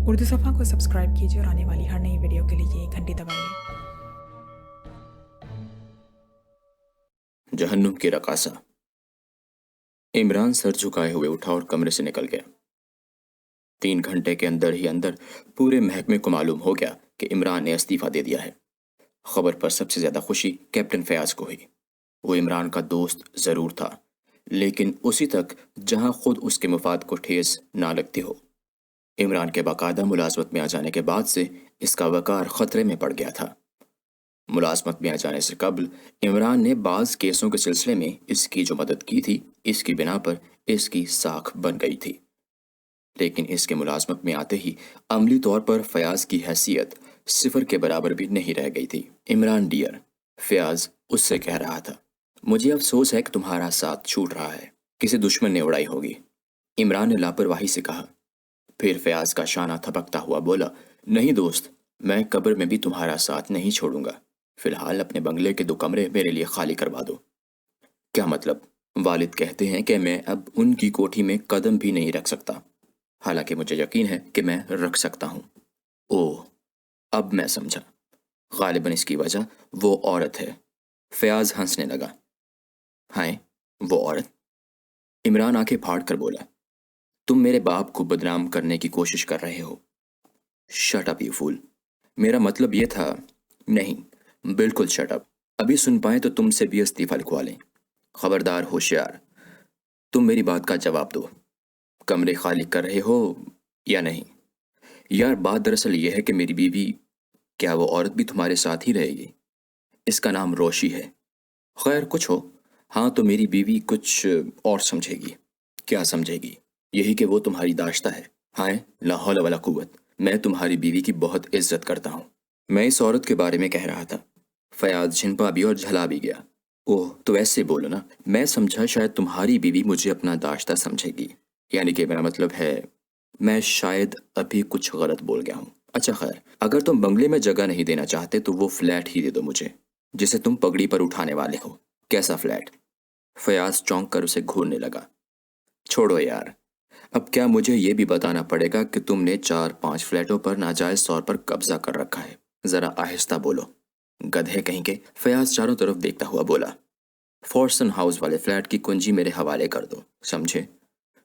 اردو صفحہ کو سبسکرائب کیجیے اور آنے والی ہر نئی ویڈیو کے لیے گھنٹی دبائیے۔ جہنم کی رقاصہ۔ عمران سر جھکائے ہوئے اٹھا اور کمرے سے نکل گیا۔ 3 گھنٹے کے اندر ہی پورے محکمے کو معلوم ہو گیا کہ عمران نے استعفیٰ دے دیا ہے۔ خبر پر سب سے زیادہ خوشی کیپٹن فیاض کو ہوئی۔ وہ عمران کا دوست ضرور تھا، لیکن اسی تک جہاں خود اس کے مفاد کو ٹھیس نہ لگتی ہو۔ عمران کے باقاعدہ ملازمت میں آ جانے کے بعد سے اس کا وقار خطرے میں پڑ گیا تھا۔ ملازمت میں آ جانے سے قبل عمران نے بعض کیسوں کے سلسلے میں اس کی جو مدد کی تھی، اس کی بنا پر اس کی ساکھ بن گئی تھی، لیکن اس کے ملازمت میں آتے ہی عملی طور پر فیاض کی حیثیت 0 کے برابر بھی نہیں رہ گئی تھی۔ عمران ڈیئر، فیاض اس سے کہہ رہا تھا، مجھے افسوس ہے کہ تمہارا ساتھ چھوٹ رہا ہے، کسی دشمن نے اڑائی ہوگی۔ عمران نے لاپرواہی سے کہا۔ پھر فیاض کا شانہ تھپکتا ہوا بولا، نہیں دوست، میں قبر میں بھی تمہارا ساتھ نہیں چھوڑوں گا۔ فی الحال اپنے بنگلے کے 2 کمرے میرے لیے خالی کروا دو۔ کیا مطلب؟ والد کہتے ہیں کہ میں اب ان کی کوٹھی میں قدم بھی نہیں رکھ سکتا، حالانکہ مجھے یقین ہے کہ میں رکھ سکتا ہوں۔ اوہ، اب میں سمجھا، غالباً اس کی وجہ وہ عورت ہے۔ فیاض ہنسنے لگا۔ ہائے، وہ عورت؟ عمران آنکھیں پھاڑ کر بولا، تم میرے باپ کو بدنام کرنے کی کوشش کر رہے ہو۔ شٹ اپ یو فول، میرا مطلب یہ تھا۔ نہیں، بالکل شٹ اپ، ابھی سن پائیں تو تم سے بھی استعفیٰ لکھوا لیں۔ خبردار ہوشیار، تم میری بات کا جواب دو، کمرے خالی کر رہے ہو یا نہیں؟ یار بات دراصل یہ ہے کہ میری بیوی، کیا وہ عورت بھی تمہارے ساتھ ہی رہے گی؟ اس کا نام روشی ہے۔ خیر کچھ ہو، ہاں تو میری بیوی کچھ اور سمجھے گی۔ کیا سمجھے گی؟ یہی کہ وہ تمہاری داشتہ ہے۔ ہائے لا حول ولا قوت، میں تمہاری بیوی کی بہت عزت کرتا ہوں۔ میں اس عورت کے بارے میں کہہ رہا تھا۔ فیاض جھنپا بھی اور جھلا بھی گیا۔ اوہ تو ایسے بولو نا، میں سمجھا شاید تمہاری بیوی مجھے اپنا داشتہ سمجھے گی، یعنی کہ میرا مطلب ہے، میں شاید ابھی کچھ غلط بول گیا ہوں۔ اچھا خیر، اگر تم بنگلے میں جگہ نہیں دینا چاہتے تو وہ فلیٹ ہی دے دو مجھے، جسے تم پگڑی پر اٹھانے والے ہو۔ کیسا فلیٹ؟ فیاض چونک کر اسے گھورنے لگا۔ چھوڑو یار، اب کیا مجھے یہ بھی بتانا پڑے گا کہ تم نے 4-5 فلیٹوں پر ناجائز طور پر قبضہ کر رکھا ہے؟ ذرا آہستہ بولو، گدھے کہیں کے۔ فیاض چاروں طرف دیکھتا ہوا بولا، فورسن ہاؤس والے فلیٹ کی کنجی میرے حوالے کر دو، سمجھے؟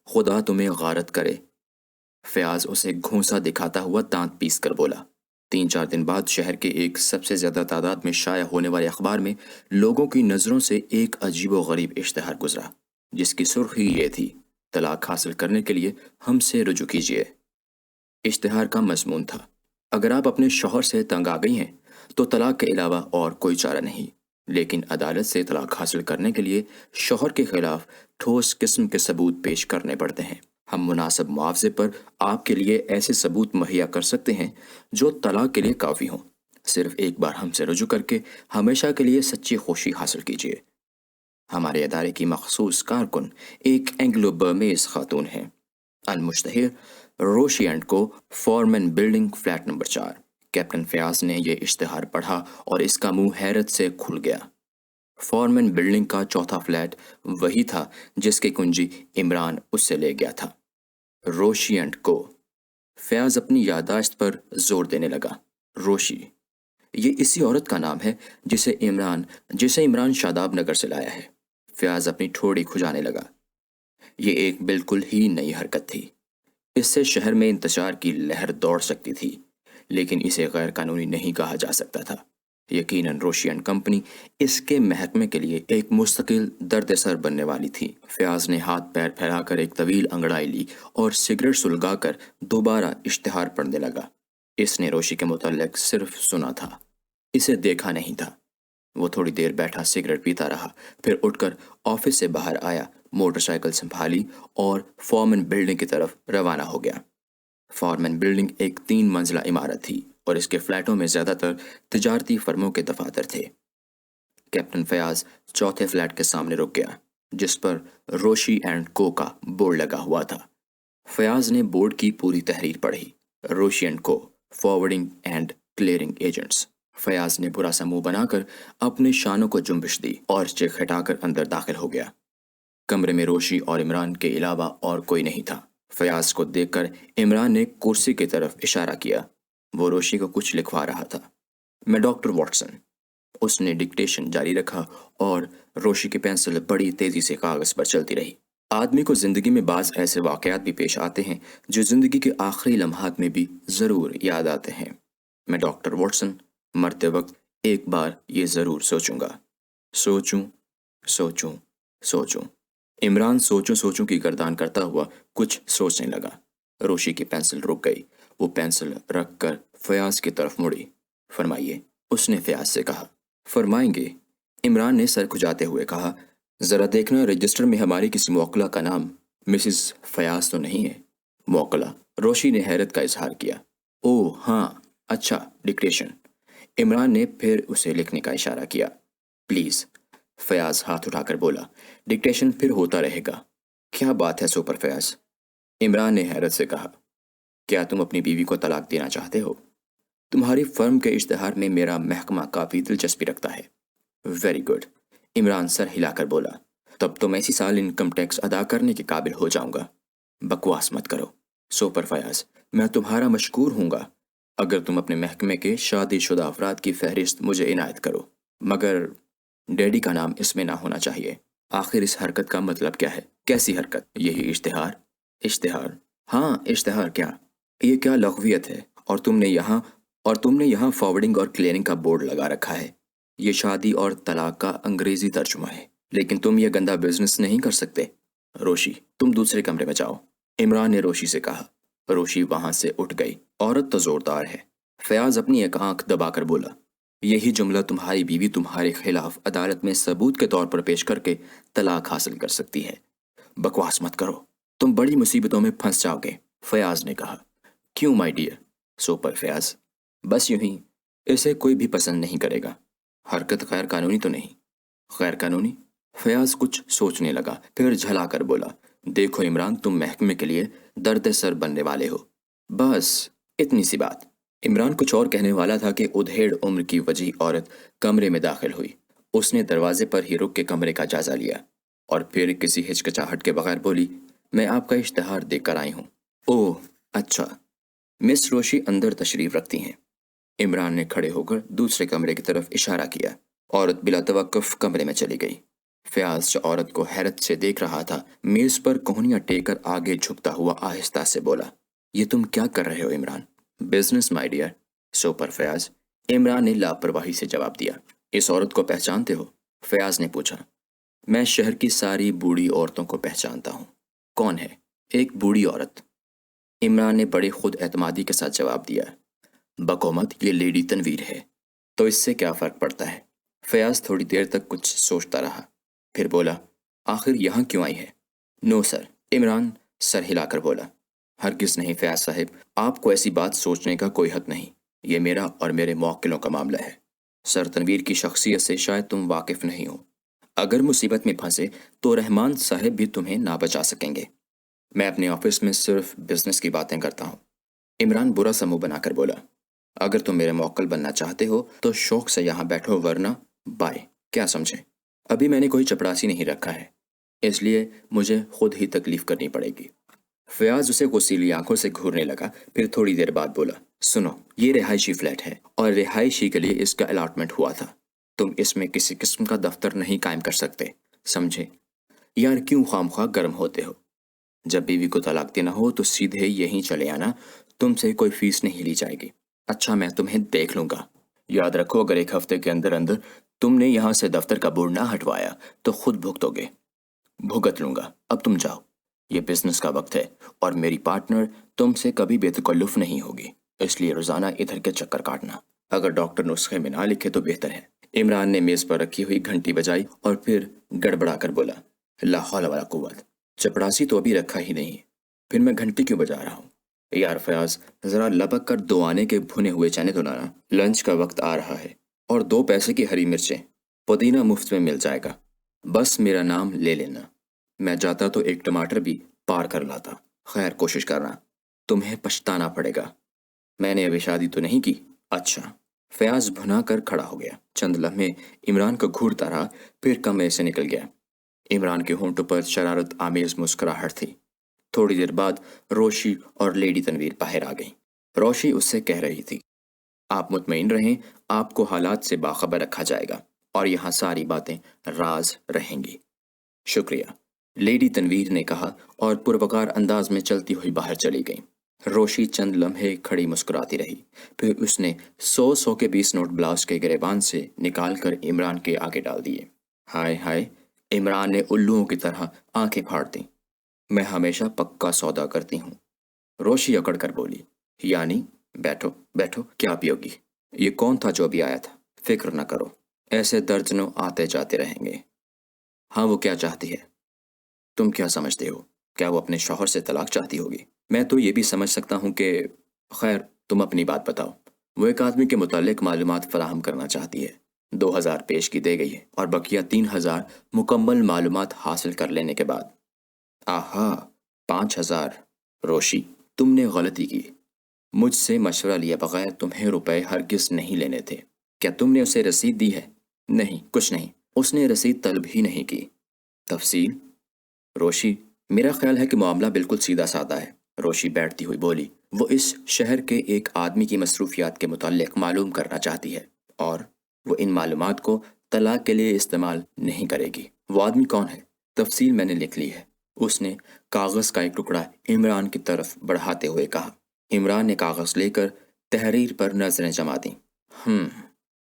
خدا تمہیں غارت کرے۔ فیاض اسے گھونسا دکھاتا ہوا دانت پیس کر بولا۔ 3-4 دن بعد شہر کے ایک سب سے زیادہ تعداد میں شائع ہونے والے اخبار میں لوگوں کی نظروں سے ایک عجیب و غریب اشتہار گزرا، جس کی سرخی یہ تھی، طلاق حاصل کرنے کے لیے ہم سے رجوع کیجیے۔ اشتہار کا مضمون تھا، اگر آپ اپنے شوہر سے تنگ آ گئی ہیں تو طلاق کے علاوہ اور کوئی چارہ نہیں، لیکن عدالت سے طلاق حاصل کرنے کے لیے شوہر کے خلاف ٹھوس قسم کے ثبوت پیش کرنے پڑتے ہیں۔ ہم مناسب معاوضے پر آپ کے لیے ایسے ثبوت مہیا کر سکتے ہیں جو طلاق کے لیے کافی ہوں۔ صرف ایک بار ہم سے رجوع کر کے ہمیشہ کے لیے سچی خوشی حاصل کیجیے۔ ہمارے ادارے کی مخصوص کارکن ایک اینگلو برمیز خاتون ہیں، المشتہر روشی and co, Foreman building, flat number 4۔ Captain Fayyaz نے یہ اشتہار پڑھا اور اس کا منہ حیرت سے کھل گیا۔ فورمن بلڈنگ کا 4تھا فلیٹ وہی تھا جس کی کنجی عمران اس سے لے گیا تھا۔ روشی اینڈ کو۔ فیاض اپنی یادداشت پر زور دینے لگا۔ روشی، یہ اسی عورت کا نام ہے جسے عمران شاداب نگر سے لایا ہے۔ فیاض اپنی ٹھوڑی کھجانے لگا۔ یہ ایک بالکل ہی نئی حرکت تھی، اس سے شہر میں انتشار کی لہر دوڑ سکتی تھی، لیکن اسے غیر قانونی نہیں کہا جا سکتا تھا۔ یقیناً روشی اینڈ کمپنی اس کے محکمے کے لیے ایک مستقل درد سر بننے والی تھی۔ فیاض نے ہاتھ پیر پھیلا کر ایک طویل انگڑائی لی اور سگریٹ سلگا کر دوبارہ اشتہار پڑھنے لگا۔ اس نے روشی کے متعلق صرف سنا تھا، اسے دیکھا نہیں تھا۔ وہ تھوڑی دیر بیٹھا سگریٹ پیتا رہا، پھر اٹھ کر آفس سے باہر آیا، موٹر سائیکل سنبھالی اور فورمن بلڈنگ کی طرف روانہ ہو گیا۔ فورمن بلڈنگ ایک 3 منزلہ عمارت تھی اور اس کے فلیٹوں میں زیادہ تر تجارتی فرموں کے دفاتر تھے۔ کیپٹن فیاض 4تھے فلیٹ کے سامنے رک گیا، جس پر روشی اینڈ کو کا بورڈ لگا ہوا تھا۔ فیاض نے بورڈ کی پوری تحریر پڑھی، Roshi and co, forwarding and clearing agents. Fayyaz نے برا سا منہ بنا کر اپنے شانوں کو جنبش دی اور چیک ہٹا کر اندر داخل ہو گیا۔ کمرے میں روشی اور عمران کے علاوہ اور کوئی نہیں تھا۔ فیاض کو دیکھ کر عمران نے کرسی کی طرف اشارہ کیا۔ وہ روشی کو کچھ لکھوا رہا تھا۔ میں ڈاکٹر واٹسن۔ اس نے ڈکٹیشن جاری رکھا اور روشی کی پینسل بڑی تیزی سے کاغذ پر چلتی رہی۔ آدمی کو زندگی میں بعض ایسے واقعات بھی پیش آتے ہیں جو زندگی کے آخری لمحات میں بھی ضرور یاد آتے ہیں۔ میں ڈاکٹر واٹسن مرتے وقت ایک بار یہ ضرور سوچوں گا۔ سوچوں سوچوں سوچوں۔ عمران سوچوں سوچوں کی گردان کرتا ہوا کچھ سوچنے لگا۔ روشی کی پینسل رک گئی۔ وہ پینسل رکھ کر فیاض کی طرف مڑی۔ فرمائیے، اس نے فیاض سے کہا۔ فرمائیں گے، عمران نے سر کھجاتے ہوئے کہا۔ ذرا دیکھنا رجسٹر میں ہماری کسی موکلہ کا نام مسز فیاض تو نہیں ہے؟ موکلہ؟ روشی نے حیرت کا اظہار کیا۔ اوہ ہاں، اچھا، ڈکٹیشن۔ عمران نے پھر اسے لکھنے کا اشارہ کیا۔ پلیز، فیاض ہاتھ اٹھا کر بولا۔ ڈکٹیشن پھر ہوتا رہے گا۔ کیا بات ہے سپر فیاض؟ عمران نے حیرت سے کہا۔ کیا تم اپنی بیوی کو طلاق دینا چاہتے ہو؟ تمہاری فرم کے اشتہار میں میرا محکمہ کافی دلچسپی رکھتا ہے۔ ویری گڈ، عمران سر ہلا کر بولا۔ تب تو میں اسی سال انکم ٹیکس ادا کرنے کے قابل ہو جاؤں گا۔ بکواس مت کرو سپر فیاض، میں تمہارا مشکور ہوں گا اگر تم اپنے محکمے کے شادی شدہ افراد کی فہرست مجھے عنایت کرو، مگر ڈیڈی کا نام اس میں نہ ہونا چاہیے۔ آخر اس حرکت کا مطلب کیا ہے؟ کیسی حرکت؟ یہی اشتہار؟ اشتہار؟ ہاں، اشتہار کیا؟ یہ کیا لغویت ہے؟ اور تم نے یہاں فارورڈنگ اور کلیئرنگ کا بورڈ لگا رکھا ہے۔ یہ شادی اور طلاق کا انگریزی ترجمہ ہے، لیکن تم یہ گندا بزنس نہیں کر سکتے۔ روشی، تم دوسرے کمرے میں جاؤ، عمران نے روشی سے کہا۔ روشی وہاں سے اٹھ گئی۔ عورت تو زوردار ہے، فیاض اپنی ایک آنکھ دبا کر بولا۔ یہی جملہ تمہاری بیوی تمہارے خلاف عدالت میں ثبوت کے طور پر پیش کر کے طلاق حاصل کر سکتی ہے۔ بکواس مت کرو، تم بڑی مصیبتوں میں پھنس جاؤ گے، فیاض نے کہا۔ کیوں مائی ڈیئر؟ سپر فیاض، بس یوں ہی، اسے کوئی بھی پسند نہیں کرے گا۔ حرکت غیر قانونی تو نہیں؟ غیر قانونی؟ فیاض کچھ سوچنے لگا، پھر جھلا کر بولا۔ دیکھو عمران، تم محکمے کے لیے درد سر بننے والے ہو، بس اتنی سی بات۔ عمران کچھ اور کہنے والا تھا کہ ادھیڑ عمر کی وجیح عورت کمرے میں داخل ہوئی۔ اس نے دروازے پر ہی رک کے کمرے کا جائزہ لیا اور پھر کسی ہچکچاہٹ کے بغیر بولی، میں آپ کا اشتہار دیکھ کر آئی ہوں۔ اوہ اچھا، مس روشی اندر تشریف رکھتی ہیں۔ عمران نے کھڑے ہو کر دوسرے کمرے کی طرف اشارہ کیا۔ عورت بلا توقف کمرے میں چلی گئی۔ فیاض جو عورت کو حیرت سے دیکھ رہا تھا، میز پر کوہنیاں ٹیک کر آگے جھکتا ہوا آہستہ سے بولا، یہ تم کیا کر رہے ہو Imran? Business my dear. Super Fayaz, Imran نے لاپرواہی سے جواب دیا۔ اس عورت کو پہچانتے ہو؟ فیاض نے پوچھا۔ میں شہر کی ساری بوڑھی عورتوں کو پہچانتا ہوں۔ کون ہے؟ ایک بوڑھی عورت۔ عمران نے بڑے خود اعتمادی کے ساتھ جواب دیا۔ بقومت یہ لیڈی تنویر ہے۔ تو اس سے کیا فرق پڑتا ہے؟ فیاض تھوڑی دیر تک کچھ سوچتا رہا، پھر بولا، آخر یہاں کیوں آئی ہے؟ نو سر، عمران سر ہلا کر بولا۔ ہرگز نہیں فیاض صاحب، آپ کو ایسی بات سوچنے کا کوئی حق نہیں۔ یہ میرا اور میرے موکلوں کا معاملہ ہے۔ سر تنویر کی شخصیت سے شاید تم واقف نہیں ہو۔ اگر مصیبت میں پھنسے تو رحمان صاحب بھی تمہیں نہ بچا سکیں گے۔ میں اپنے آفس میں صرف بزنس کی باتیں کرتا ہوں۔ عمران برا سا منہ بنا کر بولا، اگر تم میرے موکل بننا چاہتے ہو تو شوق سے یہاں بیٹھو، ورنہ بائے۔ کیا سمجھے؟ ابھی میں نے کوئی چپڑاسی نہیں رکھا ہے، اس لیے مجھے خود ہی تکلیف کرنی پڑے گی۔ فیاض اسے غصیلی آنکھوں سے گھورنے لگا، پھر تھوڑی دیر بعد بولا، سنو، یہ رہائشی فلیٹ ہے اور رہائشی کے لیے اس کا الاٹمنٹ ہوا تھا۔ تم اس میں کسی قسم کا دفتر نہیں قائم کر سکتے، سمجھے؟ یار کیوں خواہ گرم ہوتے ہو؟ جب بیوی کو طلاق دینا ہو تو سیدھے یہیں چلے آنا، تم سے کوئی فیس نہیں لی جائے گی۔ اچھا، میں تمہیں دیکھ لوں گا۔ یاد رکھو، اگر ایک ہفتے کے اندر تم نے یہاں سے دفتر کا بورڈ نہ ہٹوایا تو خود بھگتو گے۔ بھگت لوں گا، اب تم جاؤ۔ یہ بزنس کا وقت ہے اور میری پارٹنر تم سے کبھی بے تکلف نہیں ہوگی، اس لیے روزانہ ادھر کے چکر کاٹنا۔ اگر ڈاکٹر نسخے میں نہ لکھے تو بہتر ہے۔ عمران نے میز پر رکھی ہوئی گھنٹی بجائی اور پھر گڑبڑا کر بولا، لا حول ولا قوت، چپڑاسی تو ابھی رکھا ہی نہیں، پھر میں گھنٹی کیوں بجا رہا ہوں؟ یار فیاض، ذرا لپک کر 2 آنے کے بھنے ہوئے چنے تو لانا، لنچ کا وقت آ رہا ہے، اور 2 پیسے کی ہری مرچیں، پودینہ مفت میں مل جائے گا۔ بس میرا نام لے لینا، میں جاتا تو ایک ٹماٹر بھی پار کر لاتا۔ خیر، کوشش کرنا، تمہیں پچھتانا پڑے گا۔ میں نے ابھی شادی تو نہیں کی؟ اچھا۔ فیاض بھنا کر کھڑا ہو گیا، چند لمحے عمران کو گھورتا رہا، پھر کمرے سے نکل گیا۔ عمران کے ہونٹوں پر شرارت آمیز مسکراہٹ تھی۔ تھوڑی دیر بعد روشی اور لیڈی تنویر باہر آ گئیں۔ روشی اس سے کہہ رہی تھی، آپ مطمئن رہیں، آپ کو حالات سے باخبر رکھا جائے گا اور یہاں ساری باتیں راز رہیں گی۔ شکریہ، لیڈی تنویر نے کہا اور پروقار انداز میں چلتی ہوئی باہر چلی گئیں۔ روشی چند لمحے کھڑی مسکراتی رہی، پھر اس نے 100 کے 20 نوٹ بلاؤز کے گریبان سے نکال کر عمران کے آگے ڈال دیے۔ ہائے ہائے، عمران نے الوؤں کی طرح آنکھیں پھاڑ دیں۔ میں ہمیشہ پکا سودا کرتی ہوں، روشی اکڑ کر بولی۔ یعنی؟ بیٹھو بیٹھو، کیا پیو گی؟ یہ کون تھا جو ابھی آیا تھا؟ فکر نہ کرو، ایسے درجنوں آتے جاتے رہیں گے۔ ہاں، وہ کیا چاہتی ہے؟ تم کیا سمجھتے ہو؟ کیا وہ اپنے شوہر سے طلاق چاہتی ہوگی؟ میں تو یہ بھی سمجھ سکتا ہوں کہ… خیر، تم اپنی بات بتاؤ۔ وہ ایک آدمی کے متعلق معلومات فراہم کرنا چاہتی ہے، 2000 پیش کی دے گئی ہے اور بقیہ 3000 مکمل معلومات حاصل کر لینے کے بعد۔ آہا، 5000! روشی، تم نے غلطی کی۔ مجھ سے مشورہ لیے بغیر تمہیں روپے ہرگز نہیں لینے تھے۔ کیا تم نے اسے رسید دی ہے؟ نہیں، کچھ نہیں، اس نے رسید طلب ہی نہیں کی۔ تفصیل؟ روشی، میرا خیال ہے کہ معاملہ بالکل سیدھا سادہ ہے۔ روشی بیٹھتی ہوئی بولی، وہ اس شہر کے ایک آدمی کی مصروفیات کے متعلق معلوم کرنا چاہتی ہے اور وہ ان معلومات کو طلاق کے لیے استعمال نہیں کرے گی۔ وہ آدمی کون ہے؟ تفصیل میں نے لکھ لی ہے، اس نے کاغذ کا ایک ٹکڑا عمران کی طرف بڑھاتے ہوئے کہا۔ عمران نے کاغذ لے کر تحریر پر نظریں جما دیں۔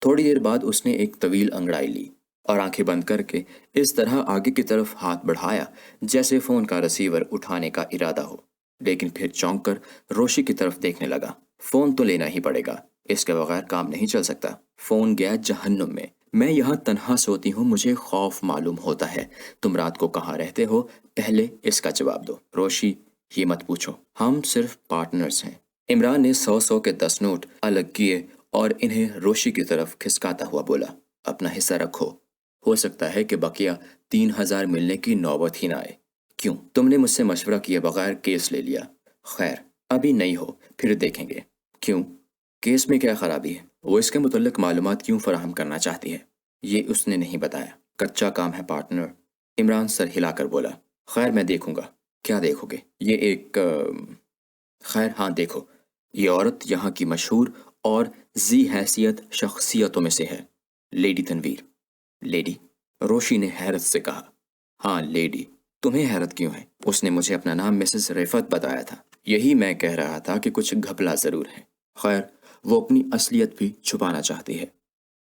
تھوڑی دیر بعد اس نے ایک طویل انگڑائی لی اور آنکھیں بند کر کے اس طرح آگے کی طرف ہاتھ بڑھایا جیسے فون کا رسیور اٹھانے کا ارادہ ہو، لیکن پھر چونک کر روشی کی طرف دیکھنے لگا۔ فون تو لینا ہی پڑے گا، اس کے بغیر کام نہیں چل سکتا۔ فون گیا جہنم میں، میں یہاں تنہا سوتی ہوں، مجھے خوف معلوم ہوتا ہے۔ تم رات کو کہاں رہتے ہو؟ پہلے اس کا جواب دو۔ روشی، یہ مت پوچھو، ہم صرف پارٹنرز ہیں۔ عمران نے 100 کے 10 نوٹ الگ کیے اور انہیں روشی کی طرف کھسکاتا ہوا بولا، اپنا حصہ رکھو، ہو سکتا ہے کہ بقیہ 3000 ملنے کی نوبت ہی نہ آئے۔ کیوں؟ تم نے مجھ سے مشورہ کیے بغیر کیس لے لیا۔ خیر، ابھی نہیں ہو، پھر دیکھیں گے۔ کیوں؟ کیس میں کیا خرابی ہے؟ وہ اس کے متعلق معلومات کیوں فراہم کرنا چاہتی ہے؟ یہ اس نے نہیں بتایا۔ کچا کام ہے پارٹنر، عمران سر ہلا کر بولا۔ خیر، میں دیکھوں گا۔ کیا دیکھو گے؟ یہ ایک… خیر ہاں دیکھو، یہ عورت یہاں کی مشہور اور ذی حیثیت شخصیتوں میں سے ہے، لیڈی تنویر۔ لیڈی؟ روشی نے حیرت سے کہا۔ ہاں لیڈی۔ تمہیں حیرت کیوں ہے؟ اس نے مجھے اپنا نام مسز رفعت بتایا تھا۔ یہی میں کہہ رہا تھا کہ کچھ گھپلا ضرور ہے۔ خیر، وہ اپنی اصلیت بھی چھپانا چاہتی ہے۔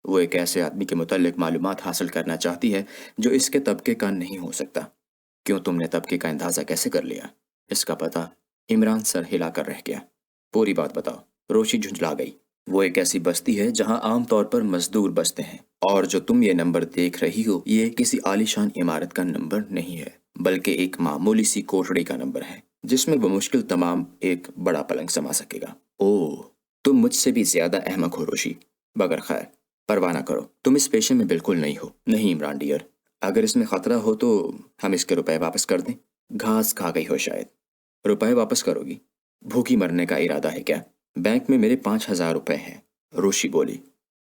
وہ ایک ایسے آدمی کے متعلق معلومات حاصل کرنا چاہتی ہے جو اس کے طبقے کا نہیں ہو سکتا۔ کیوں، تم نے طبقے کا اندازہ کیسے کر لیا؟ اس کا پتہ… عمران سر ہلا کر رہ گیا۔ پوری بات بتاؤ۔ روشی جھنجھلا گئی۔ وہ ایک ایسی بستی ہے جہاں عام طور پر مزدور بستے ہیں، اور جو تم یہ نمبر دیکھ رہی ہو یہ کسی عالیشان عمارت کا نمبر نہیں ہے، بلکہ ایک معمولی سی کوٹڑی کا نمبر ہے جس میں بمشکل تمام ایک بڑا پلنگ سما سکے گا۔ اوہ، تم مجھ سے بھی زیادہ احمق ہو روشی، مگر خیر، پرواہ نہ کرو، تم اس پیشے میں بالکل نہیں ہو۔ نہیں عمران ڈیئر، اگر اس میں خطرہ ہو تو ہم اس کے روپے واپس کر دیں۔ گھاس کھا گئی ہو شاید۔ روپے واپس کرو گی؟ بھوکی مرنے کا ارادہ ہے کیا؟ بینک میں میرے 5000 روپے ہیں، روشی بولی۔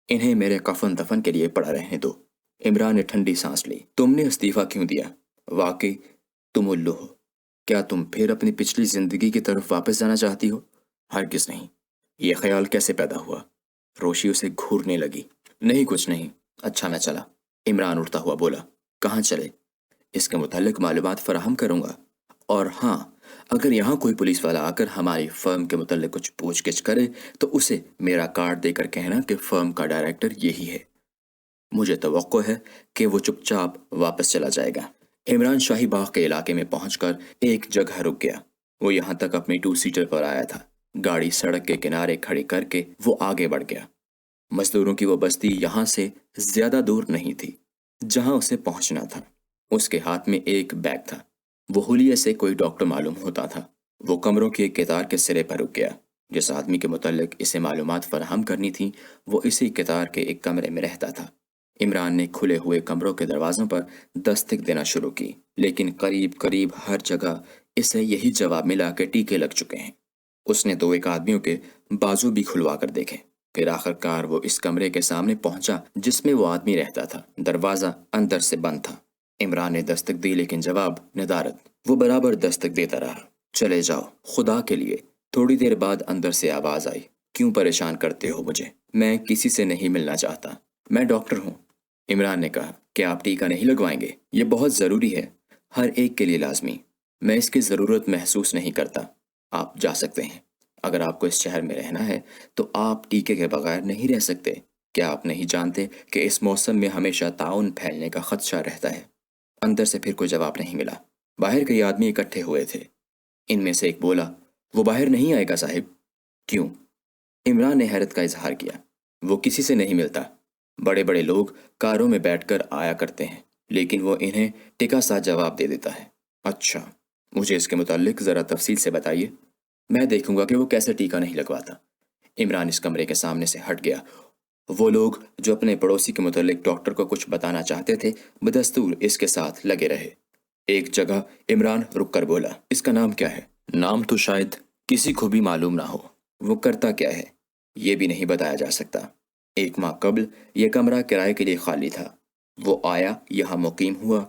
انہیں میرے کفن دفن کے لیے پڑا رہنے دو۔ عمران نے ٹھنڈی سانس لی۔ تم نے استعفیٰ کیوں دیا؟ واقعی تم الو ہو۔ کیا تم پھر اپنی پچھلی زندگی کی طرف واپس جانا چاہتی ہو؟ ہرگز نہیں۔ یہ خیال کیسے پیدا ہوا؟ روشی اسے گھورنے لگی۔ نہیں، کچھ نہیں۔ اچھا، میں چلا، عمران اٹھتا ہوا بولا۔ کہاں چلے؟ اس کے متعلق معلومات فراہم کروں گا، اور ہاں، اگر یہاں کوئی پولیس والا آ کر ہماری فرم کے متعلق کچھ پوچھ گچھ کرے تو اسے میرا کارڈ دے کر کہنا کہ فرم کا ڈائریکٹر یہی ہے۔ مجھے توقع ہے کہ وہ چپ چاپ واپس چلا جائے گا۔ عمران شاہی باغ کے علاقے میں پہنچ کر ایک جگہ رک گیا۔ وہ یہاں تک اپنی 2 سیٹر پر آیا تھا۔ گاڑی سڑک کے کنارے کھڑی کر کے وہ آگے بڑھ گیا۔ مزدوروں کی وہ بستی یہاں سے زیادہ دور نہیں تھی جہاں اسے پہنچنا تھا۔ اس کے ہاتھ میں ایک بیگ تھا۔ وہ حلیے سے کوئی ڈاکٹر معلوم ہوتا تھا۔ وہ کمروں کی ایک قطار کے سرے پر رک گیا۔ جس آدمی کے متعلق اسے معلومات فراہم کرنی تھی وہ اسی قطار کے ایک کمرے میں رہتا تھا۔ عمران نے کھلے ہوئے کمروں کے دروازوں پر دستک دینا شروع کی، لیکن قریب ہر جگہ اسے یہی جواب ملا کہ ٹیکے لگ چکے ہیں۔ اس نے 2 آدمیوں کے بازو بھی کھلوا کر دیکھے، پھر آخر کار وہ اس کمرے کے سامنے پہنچا جس میں وہ آدمی رہتا تھا۔ دروازہ اندر سے بند تھا۔ عمران نے دستک دی لیکن جواب ندارد۔ وہ برابر دستک دیتا رہا۔ چلے جاؤ خدا کے لیے۔ تھوڑی دیر بعد اندر سے آواز آئی، کیوں پریشان کرتے ہو مجھے؟ میں کسی سے نہیں ملنا چاہتا، میں ڈاکٹر ہوں۔ عمران نے کہا، کیا آپ ٹیکہ نہیں لگوائیں گے؟ یہ بہت ضروری ہے، ہر ایک کے لیے لازمی۔ میں اس کی ضرورت محسوس نہیں کرتا۔ آپ جا سکتے ہیں۔ اگر آپ کو اس شہر میں رہنا ہے تو آپ ٹیکے کے بغیر نہیں رہ سکتے۔ کیا آپ نہیں جانتے کہ اس موسم میں ہمیشہ طاعون پھیلنے کا خدشہ رہتا ہے؟ اندر سے پھر کوئی جواب نہیں ملا۔ باہر کئی آدمی اکٹھے ہوئے تھے۔ ان میں سے ایک بولا، وہ باہر نہیں آئے گا صاحب۔ کیوں؟ عمران نے حیرت کا اظہار کیا۔ وہ کسی سے نہیں ملتا۔ بڑے بڑے لوگ کاروں میں بیٹھ کر آیا کرتے ہیں، لیکن وہ انہیں ٹکا سا جواب دے دیتا ہے۔ اچھا، مجھے اس کے متعلق ذرا تفصیل سے بتائیے، میں دیکھوں گا کہ وہ کیسے ٹیکہ نہیں لگواتا۔ عمران اس کمرے کے سامنے سے ہٹ گیا۔ وہ لوگ جو اپنے پڑوسی کے متعلق ڈاکٹر کو کچھ بتانا چاہتے تھے بدستور اس کے ساتھ لگے رہے۔ ایک جگہ عمران رک کر بولا، اس کا نام کیا ہے؟ نام تو شاید کسی کو بھی معلوم نہ ہو۔ وہ کرتا کیا ہے یہ بھی نہیں بتایا جا سکتا۔ 1 ماہ قبل یہ کمرہ کرائے کے لیے خالی تھا۔ وہ آیا، یہاں مقیم ہوا،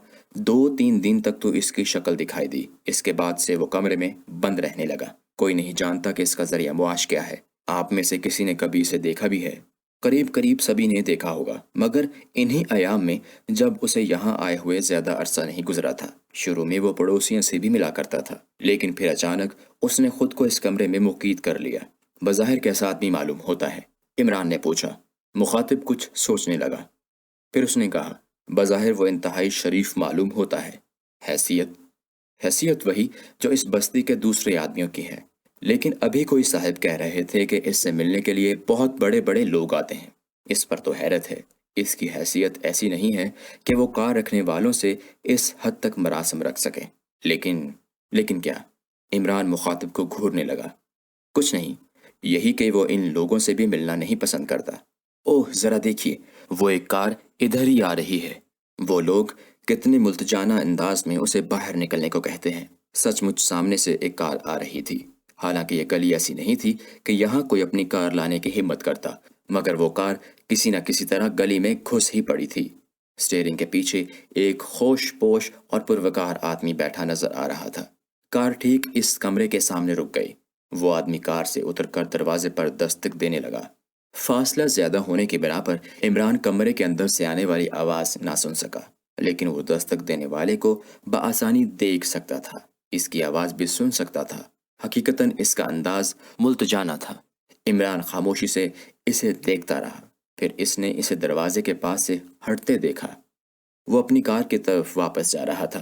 2-3 دن تک تو اس کی شکل دکھائی دی۔ اس کے بعد سے وہ کمرے میں بند رہنے لگا۔ کوئی نہیں جانتا کہ اس کا ذریعہ معاش کیا ہے۔ آپ میں سے کسی نے کبھی اسے دیکھا بھی ہے؟ قریب سبھی نے دیکھا ہوگا، مگر انہی ایام میں جب اسے یہاں آئے ہوئے زیادہ عرصہ نہیں گزرا تھا۔ شروع میں وہ پڑوسیوں سے بھی ملا کرتا تھا، لیکن پھر اچانک اس نے خود کو اس کمرے میں مقید کر لیا۔ بظاہر کیسا آدمی معلوم ہوتا ہے؟ عمران نے پوچھا۔ مخاطب کچھ سوچنے لگا، پھر اس نے کہا، بظاہر وہ انتہائی شریف معلوم ہوتا ہے۔ حیثیت وہی جو اس بستی کے دوسرے آدمیوں کی ہے، لیکن ابھی کوئی صاحب کہہ رہے تھے کہ اس سے ملنے کے لیے بہت بڑے بڑے لوگ آتے ہیں۔ اس پر تو حیرت ہے۔ اس کی حیثیت ایسی نہیں ہے کہ وہ کار رکھنے والوں سے اس حد تک مراسم رکھ سکے۔ لیکن کیا؟ عمران مخاطب کو گھورنے لگا۔ کچھ نہیں، یہی کہ وہ ان لوگوں سے بھی ملنا نہیں پسند کرتا۔ اوہ ذرا دیکھیے، وہ ایک کار ادھر ہی آ رہی ہے۔ وہ لوگ کتنے ملتجانہ انداز میں اسے باہر نکلنے کو کہتے ہیں۔ سچ مچ سامنے سے ایک کار آ رہی تھی۔ حالانکہ یہ گلی ایسی نہیں تھی کہ یہاں کوئی اپنی کار لانے کی ہمت کرتا، مگر وہ کار کسی نہ کسی طرح گلی میں گھس ہی پڑی تھی۔ سٹیئرنگ کے پیچھے ایک خوش پوش اور پروکار آدمی بیٹھا نظر آ رہا تھا۔ کار ٹھیک اس کمرے کے سامنے رک گئی۔ وہ آدمی کار سے اتر کر دروازے پر دستک دینے لگا۔ فاصلہ زیادہ ہونے کی بنا پر عمران کمرے کے اندر سے آنے والی آواز نہ سن سکا، لیکن وہ دستک دینے والے کو بآسانی دیکھ سکتا تھا۔ اس کی آواز بھی سن سکتا تھا۔ حقیقتاً اس کا انداز ملتجانہ تھا۔ عمران خاموشی سے اسے دیکھتا رہا، پھر اس نے اسے دروازے کے پاس سے ہٹتے دیکھا۔ وہ اپنی کار کی طرف واپس جا رہا تھا۔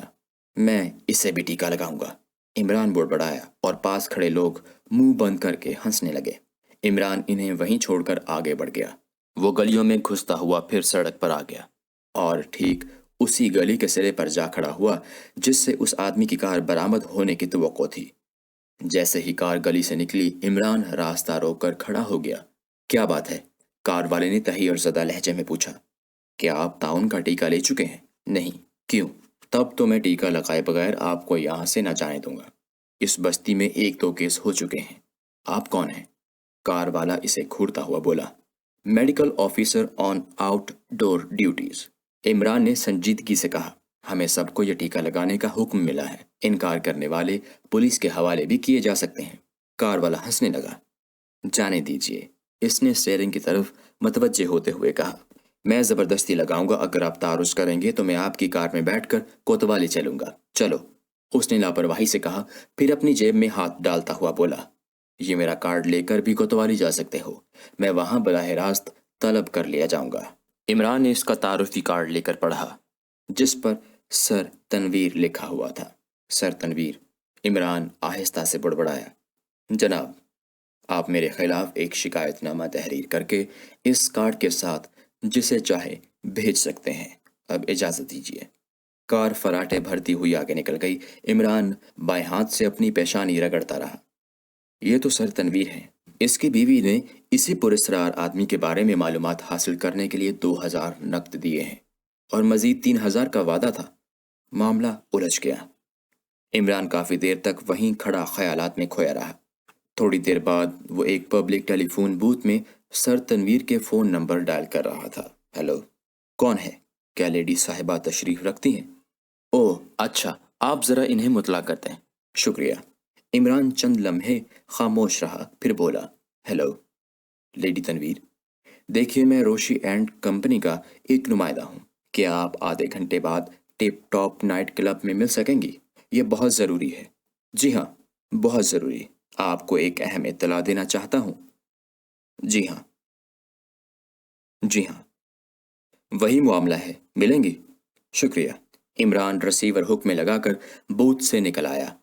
میں اسے بھی ٹیکہ لگاؤں گا، عمران بڑبڑایا، اور پاس کھڑے لوگ منہ بند کر کے ہنسنے لگے۔ عمران انہیں وہیں چھوڑ کر آگے بڑھ گیا۔ وہ گلیوں میں گھستا ہوا پھر سڑک پر آ گیا، اور ٹھیک اسی گلی کے سرے پر جا کھڑا ہوا جس سے اس آدمی کی کار برآمد ہونے کی توقع تھی۔ جیسے ہی کار گلی سے نکلی، عمران راستہ روک کر کھڑا ہو گیا۔ کیا بات ہے؟ کار والے نے تحیر زدہ لہجے میں پوچھا۔ کیا آپ طاعون کا ٹیکہ لے چکے ہیں؟ نہیں۔ کیوں؟ تب تو میں ٹیکہ لگائے بغیر آپ کو یہاں سے نہ جانے دوں گا۔ اس بستی میں 1-2 کیس ہو چکے ہیں۔ آپ کون ہیں؟ کار والا اسے گھورتا ہوا بولا۔ میڈیکل آفیسر آن آؤٹ ڈور ڈیوٹیز، عمران نے سنجیدگی سے کہا۔ ہمیں سب کو یہ ٹیکہ لگانے کا حکم ملا ہے۔ انکار کرنے والے پولیس کے حوالے بھی کیے جا سکتے ہیں۔ کار والا ہنسنے لگا۔ جانے دیجیے، اس نے سٹیئرنگ کی طرف متوجہ ہوتے ہوئے کہا۔ میں زبردستی لگاؤں گا، اگر آپ تعارض کریں گے تو میں آپ کی کار میں بیٹھ کر کوتوالی چلوں گا۔ چلو، اس نے لاپرواہی سے کہا، پھر اپنی جیب میں ہاتھ ڈالتا ہوا بولا، یہ میرا کارڈ لے کر بھی کوتوالی جا سکتے ہو، میں وہاں براہ راست طلب کر لیا جاؤں گا۔ عمران نے اس کا تعارفی کارڈ لے کر پڑھا، جس پر سر تنویر لکھا ہوا تھا۔ سر تنویر، عمران آہستہ سے بڑبڑایا، جناب، آپ میرے خلاف ایک شکایت نامہ تحریر کر کے اس کارڈ کے ساتھ جسے چاہے بھیج سکتے ہیں۔ اب اجازت دیجیے۔ کار فراٹے بھرتی ہوئی آگے نکل گئی۔ عمران بائیں ہاتھ سے اپنی پیشانی رگڑتا رہا۔ یہ تو سر تنویر ہے۔ اس کی بیوی نے اسی پراسرار آدمی کے بارے میں معلومات حاصل کرنے کے لیے 2000 نقد دیے ہیں، اور مزید 3000 کا وعدہ تھا۔ معاملہ الجھ گیا۔ عمران کافی دیر تک وہیں کھڑا خیالات میں کھویا رہا۔ تھوڑی دیر بعد وہ ایک پبلک ٹیلی فون بوتھ میں سر تنویر کے فون نمبر ڈائل کر رہا تھا۔ ہیلو، کون ہے؟ کیا لیڈی صاحبہ تشریف رکھتی ہیں؟ اوہ اچھا، آپ ذرا انہیں مطلع کر دیں۔ شکریہ۔ عمران چند لمحے خاموش رہا، پھر بولا، ہیلو لیڈی تنویر، دیکھیے میں روشی اینڈ کمپنی کا ایک نمائندہ ہوں، کیا آپ آدھے گھنٹے بعد ٹپ ٹاپ نائٹ کلب میں مل سکیں گی؟ یہ بہت ضروری ہے۔ جی ہاں، بہت ضروری، آپ کو ایک اہم اطلاع دینا چاہتا ہوں۔ جی ہاں، جی ہاں، وہی معاملہ ہے، ملیں گی؟ شکریہ۔ عمران ریسیور ہک میں لگا کر بوتھ سے نکل آیا۔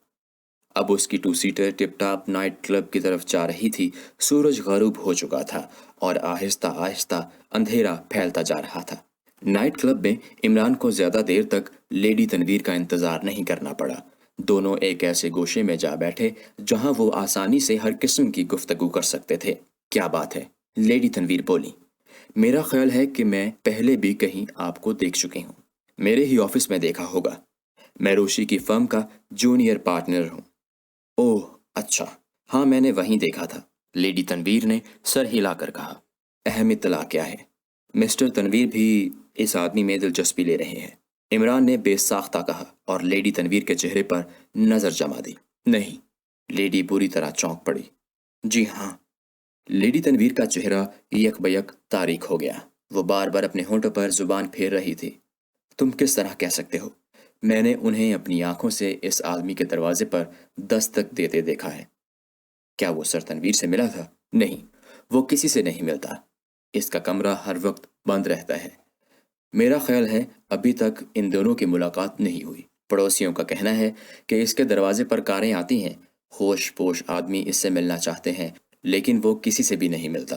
اب اس کی two seater tip top night club کی طرف جا رہی تھی۔ سورج غروب ہو چکا تھا اور آہستہ آہستہ اندھیرا پھیلتا جا رہا تھا۔ نائٹ کلب میں عمران کو زیادہ دیر تک لیڈی تنویر کا انتظار نہیں کرنا پڑا۔ دونوں ایک ایسے گوشے میں جا بیٹھے جہاں وہ آسانی سے ہر قسم کی گفتگو کر سکتے تھے۔ کیا بات ہے؟ لیڈی تنویر بولی، میرا خیال ہے کہ میں پہلے بھی کہیں آپ کو دیکھ چکی ہوں، میرے ہی آفس میں دیکھا ہوگا، میں روشی کی فرم کا جونیئر پارٹنر ہوں۔ اوہ اچھا، ہاں میں نے وہیں دیکھا تھا، لیڈی تنویر نے سر ہلا کر کہا۔ اہم اطلاع کیا ہے؟ مسٹر تنویر بھی اس آدمی میں دلچسپی لے رہے ہیں، عمران نے بے ساختہ کہا اور لیڈی تنویر کے چہرے پر نظر جما دی۔ نہیں، لیڈی بری طرح چونک پڑی۔ جی ہاں۔ لیڈی تنویر کا چہرہ یک بیک تاریک ہو گیا، وہ بار بار اپنے ہونٹوں پر زبان پھیر رہی تھی۔ تم کس طرح کہہ سکتے ہو؟ میں نے انہیں اپنی آنکھوں سے اس آدمی کے دروازے پر دستک دیتے دیکھا ہے۔ کیا وہ سر تنویر سے ملا تھا؟ نہیں، وہ کسی سے نہیں ملتا، اس کا کمرہ ہر وقت بند رہتا ہے۔ میرا خیال ہے ابھی تک ان دونوں کی ملاقات نہیں ہوئی۔ پڑوسیوں کا کہنا ہے کہ اس کے دروازے پر کاریں آتی ہیں، ہوش پوش آدمی اس سے ملنا چاہتے ہیں لیکن وہ کسی سے بھی نہیں ملتا۔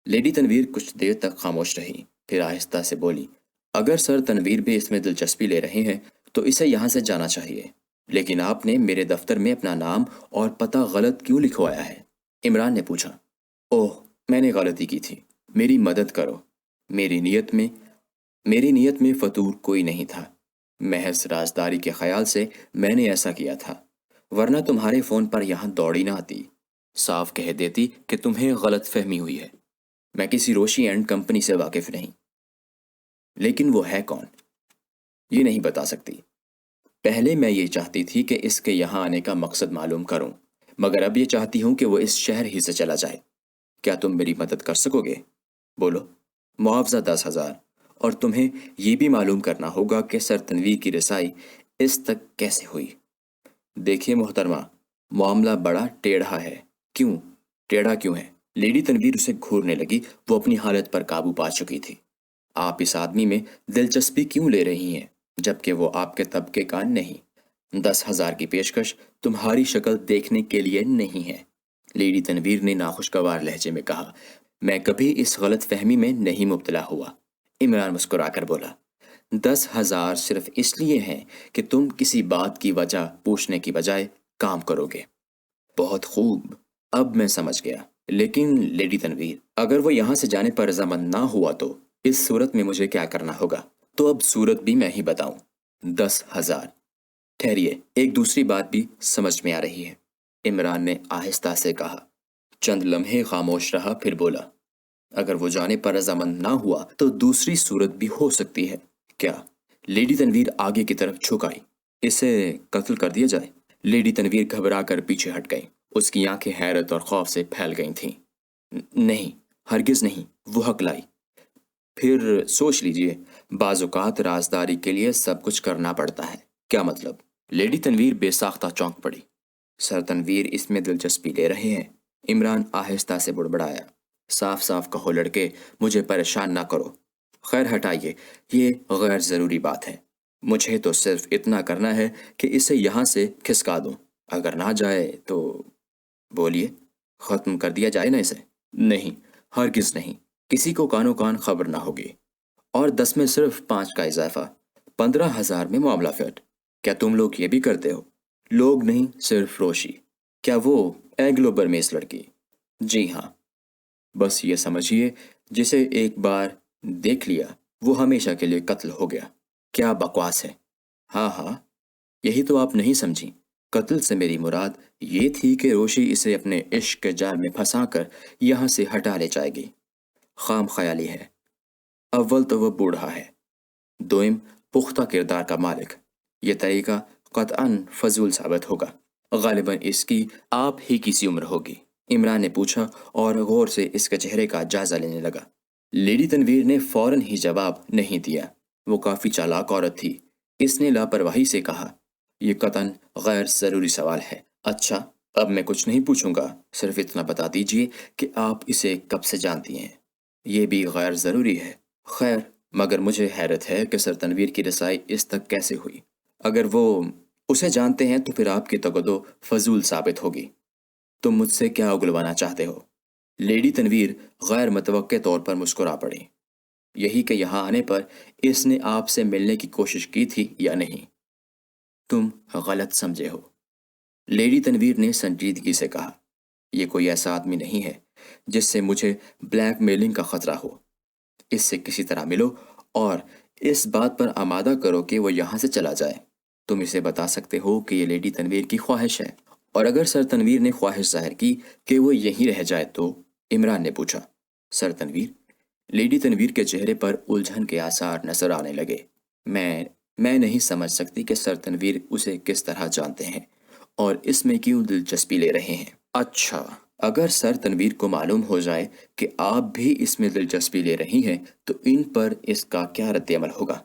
لیڈی تنویر کچھ دیر تک خاموش رہی، پھر آہستہ سے بولی، اگر سر تنویر بھی اس میں دلچسپی لے رہے ہیں تو اسے یہاں سے جانا چاہیے، لیکن آپ نے میرے دفتر میں اپنا نام اور پتہ غلط کیوں لکھوایا ہے؟ عمران نے پوچھا۔ اوہ، میں نے غلطی کی تھی، میری مدد کرو۔ میری نیت میں فطور کوئی نہیں تھا، محض رازداری کے خیال سے میں نے ایسا کیا تھا، ورنہ تمہارے فون پر یہاں دوڑی نہ آتی، صاف کہہ دیتی کہ تمہیں غلط فہمی ہوئی ہے۔ میں کسی روشی اینڈ کمپنی سے واقف نہیں۔ لیکن وہ ہے کون؟ یہ نہیں بتا سکتی۔ پہلے میں یہ چاہتی تھی کہ اس کے یہاں آنے کا مقصد معلوم کروں، مگر اب یہ چاہتی ہوں کہ وہ اس شہر ہی سے چلا جائے۔ کیا تم میری مدد کر سکو گے؟ بولو۔ معاوضہ 10,000، اور تمہیں یہ بھی معلوم کرنا ہوگا کہ سر تنویر کی رسائی اس تک کیسے ہوئی۔ دیکھیے محترمہ، معاملہ بڑا ٹیڑھا ہے۔ کیوں؟ ٹیڑھا کیوں ہے؟ لیڈی تنویر اسے گھورنے لگی، وہ اپنی حالت پر قابو پا چکی تھی۔ آپ اس آدمی میں دلچسپی کیوں لے رہی ہیں جبکہ وہ آپ کے طبقے کا نہیں؟ 10,000 کی پیشکش تمہاری شکل دیکھنے کے لیے نہیں ہے، لیڈی تنویر نے ناخوشگوار لہجے میں کہا۔ میں کبھی اس غلط فہمی میں نہیں مبتلا ہوا۔ عمران مسکرا کر بولا، 10,000 صرف اس لیے ہیں کہ تم کسی بات کی وجہ پوچھنے کی بجائے کام کرو گے۔ بہت خوب، اب میں سمجھ گیا، لیکن لیڈی تنویر، اگر وہ یہاں سے جانے پر رضامند نہ ہوا تو اس صورت میں مجھے کیا کرنا ہوگا؟ تو اب صورت بھی میں ہی بتاؤں۔ 10,000۔ ٹھہریے، ایک دوسری بات بھی سمجھ میں آ رہی ہے، عمران نے آہستہ سے کہا۔ چند لمحے خاموش رہا، پھر بولا، اگر وہ جانے پر رضامند نہ ہوا تو دوسری صورت بھی ہو سکتی ہے۔ کیا؟ لیڈی تنویر آگے کی طرف جھک آئی۔ اسے قتل کر دیا جائے؟ لیڈی تنویر گھبرا کر پیچھے ہٹ گئی، اس کی آنکھیں حیرت اور خوف سے پھیل گئی تھیں۔ نہیں، ہرگز نہیں، وہ حق لائی۔ پھر سوچ لیجئے، بعض اوقات رازداری کے لیے سب کچھ کرنا پڑتا ہے۔ کیا مطلب؟ لیڈی تنویر بے ساختہ چونک پڑی۔ سر تنویر اس میں دلچسپی لے رہے ہیں؟ عمران آہستہ سے بڑبڑایا۔ صاف صاف کہو لڑکے، مجھے پریشان نہ کرو۔ خیر ہٹائیے، یہ غیر ضروری بات ہے، مجھے تو صرف اتنا کرنا ہے کہ اسے یہاں سے کھسکا دوں، اگر نہ جائے تو بولیے، ختم کر دیا جائے نا اسے؟ نہیں، ہرگز نہیں، کسی کو کانو کان خبر نہ ہوگی، اور 10 میں صرف 5 کا اضافہ، 15,000 میں معاملہ فٹ۔ کیا تم لوگ یہ بھی کرتے ہو؟ لوگ نہیں، صرف روشی۔ کیا وہ اینگلو برمیز لڑکی؟ جی ہاں۔ بس یہ سمجھیے، جسے ایک بار دیکھ لیا وہ ہمیشہ کے لیے قتل ہو گیا۔ کیا بکواس ہے! ہاں ہاں، یہی تو آپ نہیں سمجھی۔ قتل سے میری مراد یہ تھی کہ روشی اسے اپنے عشق کے جال میں پھنسا کر یہاں سے ہٹا لے جائے گی۔ خام خیالی ہے، اول تو وہ بوڑھا ہے، دوئم پختہ کردار کا مالک، یہ طریقہ قطعاً فضول ثابت ہوگا۔ غالباً اس کی آپ ہی کی سی عمر ہوگی، عمران نے پوچھا اور غور سے اس کے چہرے کا جائزہ لینے لگا۔ لیڈی تنویر نے فوراً ہی جواب نہیں دیا۔ وہ کافی چالاک عورت تھی۔ اس نے لاپرواہی سے کہا، یہ قطعاً غیر ضروری سوال ہے۔ اچھا، اب میں کچھ نہیں پوچھوں گا، صرف اتنا بتا دیجئے کہ آپ اسے کب سے جانتی ہیں۔ یہ بھی غیر ضروری ہے۔ خیر، مگر مجھے حیرت ہے کہ سر تنویر کی رسائی اس تک کیسے ہوئی۔ اگر وہ اسے جانتے ہیں تو پھر آپ کی تگدو فضول ثابت ہوگی۔ تم مجھ سے کیا اگلوانا چاہتے ہو؟ لیڈی تنویر غیر متوقع طور پر مسکرا پڑی۔ یہی کہ یہاں آنے پر اس نے آپ سے ملنے کی کوشش کی تھی یا نہیں؟ تم غلط سمجھے ہو، لیڈی تنویر نے سنجیدگی سے کہا۔ یہ کوئی ایسا آدمی نہیں ہے جس سے مجھے بلیک میلنگ کا خطرہ ہو۔ اس سے کسی طرح ملو اور اس بات پر آمادہ کرو کہ وہ یہاں سے چلا جائے۔ تم اسے بتا سکتے ہو کہ یہ لیڈی تنویر کی خواہش ہے، اور اگر سر تنویر نے خواہش ظاہر کی کہ وہ یہیں رہ جائے تو؟ عمران نے پوچھا۔ سر تنویر؟ لیڈی تنویر کے چہرے پر الجھن کے آثار نظر آنے لگے۔ میں نہیں سمجھ سکتی کہ سر تنویر اسے کس طرح جانتے ہیں اور اس میں کیوں دلچسپی لے رہے ہیں۔ اچھا، اگر سر تنویر کو معلوم ہو جائے کہ آپ بھی اس میں دلچسپی لے رہی ہیں تو ان پر اس کا کیا رد عمل ہوگا؟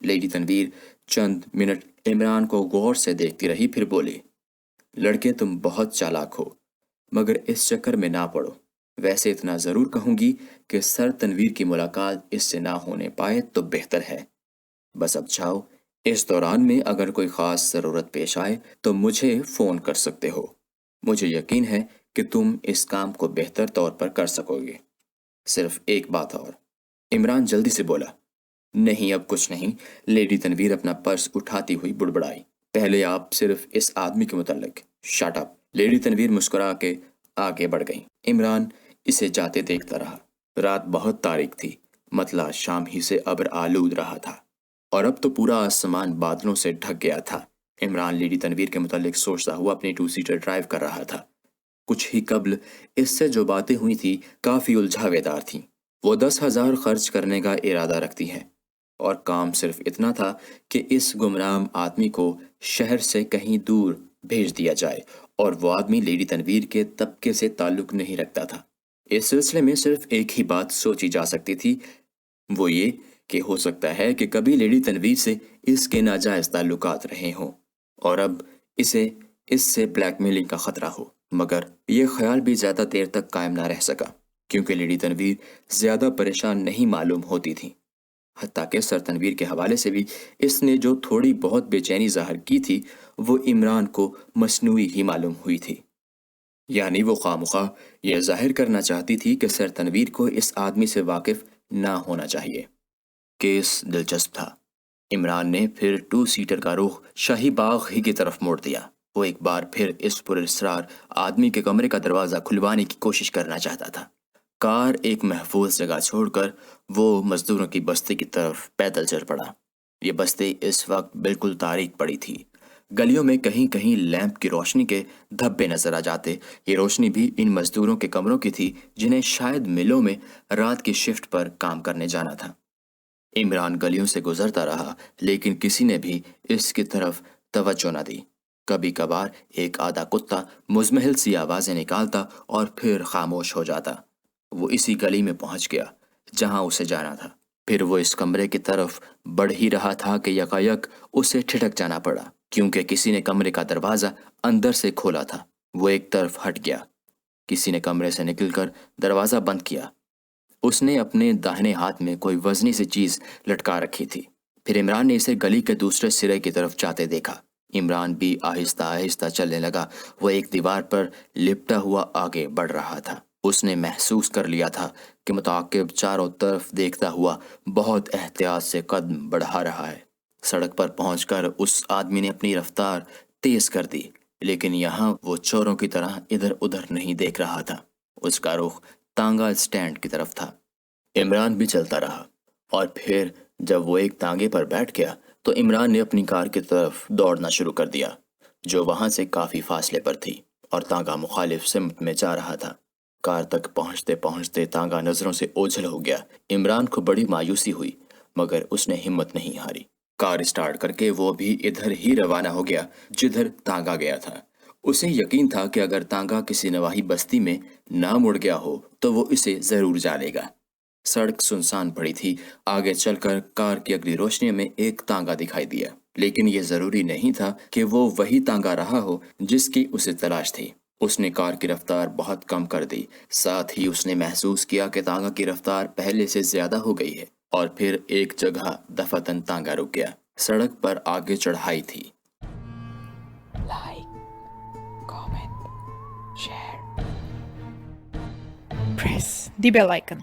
لیڈی تنویر چند منٹ عمران کو غور سے دیکھتی رہی، پھر بولی، لڑکے تم بہت چالاک ہو، مگر اس چکر میں نہ پڑو۔ ویسے اتنا ضرور کہوں گی کہ سر تنویر کی ملاقات اس سے نہ ہونے پائے تو بہتر ہے۔ بس اب جاؤ، اس دوران میں اگر کوئی خاص ضرورت پیش آئے تو مجھے فون کر سکتے ہو۔ مجھے یقین ہے کہ تم اس کام کو بہتر طور پر کر سکو گے۔ صرف ایک بات اور۔ عمران جلدی سے بولا۔ نہیں، اب کچھ نہیں، لیڈی تنویر اپنا پرس اٹھاتی ہوئی بڑبڑائی۔ پہلے آپ صرف اس آدمی کے متعلق۔ Shut up. لیڈی تنویر مسکرا کے آگے بڑھ گئی۔ عمران اسے جاتے دیکھتا رہا۔ رات بہت تاریک تھی، مطلع شام ہی سے ابر آلود رہا تھا، اور اب تو پورا آسمان بادلوں سے ڈھک گیا تھا۔ عمران لیڈی تنویر کے متعلق سوچتا ہوا اپنی 2 سیٹر ڈرائیو کر رہا تھا۔ کچھ ہی قبل اس سے جو باتیں ہوئی تھیں کافی الجھاوے دار تھیں۔ وہ 10,000 خرچ کرنے کا ارادہ رکھتی ہیں، اور کام صرف اتنا تھا کہ اس گمنام آدمی کو شہر سے کہیں دور بھیج دیا جائے، اور وہ آدمی لیڈی تنویر کے طبقے سے تعلق نہیں رکھتا تھا۔ اس سلسلے میں صرف ایک ہی بات سوچی جا سکتی تھی، وہ یہ کہ ہو سکتا ہے کہ کبھی لیڈی تنویر سے اس کے ناجائز تعلقات رہے ہوں، اور اب اسے اس سے بلیک میلنگ کا خطرہ ہو۔ مگر یہ خیال بھی زیادہ دیر تک قائم نہ رہ سکا، کیونکہ لیڈی تنویر زیادہ پریشان نہیں معلوم ہوتی تھی۔ حتیٰ کہ سر تنویر کے حوالے سے بھی اس نے جو تھوڑی بہت بے چینی ظاہر کی تھی وہ عمران کو مصنوعی ہی معلوم ہوئی تھی۔ یعنی وہ خواہ یہ ظاہر کرنا چاہتی تھی کہ سر تنویر کو اس آدمی سے واقف نہ ہونا چاہیے۔ کیس دلچسپ تھا۔ عمران نے پھر 2 سیٹر کا رخ شاہی باغ ہی کی طرف موڑ دیا۔ وہ ایک بار پھر اس پراسرار آدمی کے کمرے کا دروازہ کھلوانے کی کوشش کرنا چاہتا تھا۔ کار ایک محفوظ جگہ چھوڑ کر وہ مزدوروں کی بستی کی طرف پیدل چل پڑا۔ یہ بستی اس وقت بالکل تاریک پڑی تھی۔ گلیوں میں کہیں کہیں لیمپ کی روشنی کے دھبے نظر آ جاتے۔ یہ روشنی بھی ان مزدوروں کے کمروں کی تھی جنہیں شاید ملوں میں رات کی شفٹ پر کام کرنے جانا تھا۔ عمران گلیوں سے گزرتا رہا، لیکن کسی نے بھی اس کی طرف توجہ نہ دی۔ کبھی کبھار ایک آدھا کتا مزمحل سی آوازیں نکالتا اور پھر خاموش ہو جاتا۔ وہ اسی گلی میں پہنچ گیا جہاں اسے جانا تھا۔ پھر وہ اس کمرے کی طرف بڑھ ہی رہا تھا کہ یکایک اسے ٹھٹک جانا پڑا، کیونکہ کسی نے کمرے کا دروازہ اندر سے کھولا تھا۔ وہ ایک طرف ہٹ گیا۔ کسی نے کمرے سے نکل کر دروازہ بند کیا۔ اس نے اپنے داہنے ہاتھ میں کوئی وزنی سی چیز لٹکا رکھی تھی۔ پھر عمران نے اسے گلی کے دوسرے سرے کی طرف جاتے دیکھا۔ عمران بھی آہستہ آہستہ چلنے لگا۔ وہ ایک دیوار پر لپٹا ہوا آگے بڑھ رہا تھا۔ اس نے محسوس کر لیا تھا کہ متعاقب چاروں طرف دیکھتا ہوا بہت احتیاط سے قدم بڑھا رہا ہے۔ سڑک پر پہنچ کر اس آدمی نے اپنی رفتار تیز کر دی، لیکن یہاں وہ چوروں کی طرح ادھر ادھر نہیں دیکھ رہا تھا۔ اس کا رخ تانگا اسٹینڈ کی طرف تھا۔ عمران بھی چلتا رہا، اور پھر جب وہ ایک تانگے پر بیٹھ گیا تو عمران نے اپنی کار کی طرف دوڑنا شروع کر دیا، جو وہاں سے کافی فاصلے پر تھی، اور تانگا مخالف سمت میں جا رہا تھا۔ کار تک پہنچتے پہنچتے تانگا نظروں سے اوجھل ہو گیا۔ عمران کو بڑی مایوسی ہوئی، مگر اس نے ہمت نہیں ہاری۔ کار اسٹارٹ کر کے وہ بھی ادھر ہی روانہ ہو گیا جدھر تانگا گیا تھا۔ اسے یقین تھا کہ اگر تانگا کسی نواحی بستی میں نہ مڑ گیا ہو تو وہ اسے ضرور جالے گا۔ سڑک سنسان پڑی تھی۔ آگے چل کر کار کی اگلی روشنی میں ایک تانگا دکھائی دیا، لیکن یہ ضروری نہیں تھا کہ وہ وہی تانگا رہا ہو جس کی اسے تلاش تھی۔ اس نے کار کی رفتار بہت کم کر دی، ساتھ ہی اس نے محسوس کیا کہ تانگا کی رفتار پہلے سے زیادہ ہو گئی ہے، اور پھر ایک جگہ دفعتاً تانگا رک گیا۔ سڑک پر آگے چڑھائی تھی۔ Like, comment, share, press the bell icon.